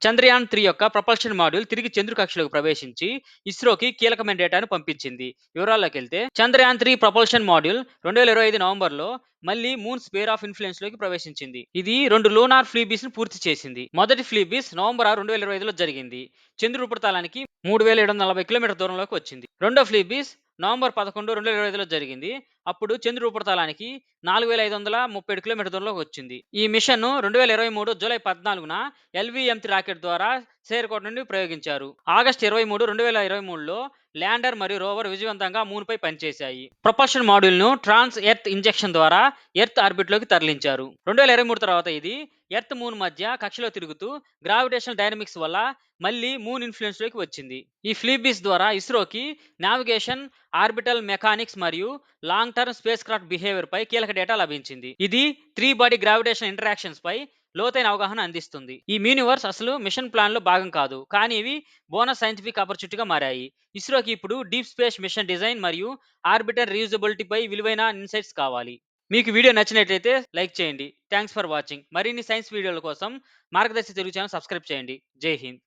చంద్రయాన్ 3 యొక్క propulsion module తిరిగి చంద్రు కక్షలోకి ప్రవేశించి ఇస్రోకి కీలకమైన డేటాను పంపించింది. వివరాల్లోకెళ్తే చంద్రయాన్ 3 ప్రపల్షన్ మాడ్యూల్ 2025 నవంబర్లో మళ్ళీ మూన్ స్పేర్ ఆఫ్ ఇన్ఫ్లుయెన్స్ లోకి ప్రవేశించింది. ఇది 2 లూనార్ ఫ్లీబీస్ ను పూర్తి చేసింది. మొదటి ఫ్లీబీస్ నవంబర్ 6, 2025లో జరిగింది. చంద్రుడి ఉపరితలానికి 3740 కిలోమీటర్ దూరంలోకి వచ్చింది. రెండో ఫ్లీబీస్ నవంబర్ 11, 2025లో జరిగింది. అప్పుడు చంద్రుడి ఉపరితలానికి 4537 కిలోమీటర్ దూరంలోకి వచ్చింది. ఈ మిషన్ 2023 జూలై 14న LVM-3 రాకెట్ ద్వారా శ్రీహరికోట నుండి ప్రయోగించారు. ఆగస్టు 23, 2023లో ల్యాండర్ మరియు రోవర్ విజయవంతంగా మూన్ పై పనిచేశాయి. ప్రొపల్షన్ మాడ్యూల్ ను ట్రాన్స్ ఎర్త్ ఇంజెక్షన్ ద్వారా ఎర్త్ ఆర్బిట్ లోకి తరలించారు. 2023 తర్వాత ఇది ఎర్త్ మూన్ మధ్య కక్షలో తిరుగుతూ గ్రావిటేషనల్ డైనమిక్స్ వల్ల మళ్ళీ మూన్ ఇన్ఫ్లుయెన్స్ లోకి వచ్చింది. ఈ ఫ్లీబీస్ ద్వారా ఇస్రోకి నావిగేషన్, ఆర్బిటల్ మెకానిక్స్ మరియు long term spacecraft behaviour పై కీలక డేటా లభించింది. ఇది 3 బాడీ గ్రావిటేషన్ ఇంటరాక్షన్స్ పై లోతైన అవగాహన అందిస్తుంది. ఈ యూనివర్స్ అసలు మిషన్ ప్లాన్ లో భాగం కాదు, కానీ ఇవి బోనస్ సైంటిఫిక్ ఆపర్చునిటీగా మారాయి. ఇస్రోకి ఇప్పుడు డీప్ స్పేస్ మిషన్ డిజైన్ మరియు ఆర్బిటర్ రీయూజబిలిటీ పై విలువైన ఇన్సైట్స్ కావాలి. మీకు వీడియో నచ్చినట్లయితే లైక్ చేయండి. Thanks for watching. మరిన్ని సైన్స్ వీడియోల కోసం మార్గదర్శి తెలుగు ఛానల్ సబ్స్క్రైబ్ చేయండి. జై హింద్.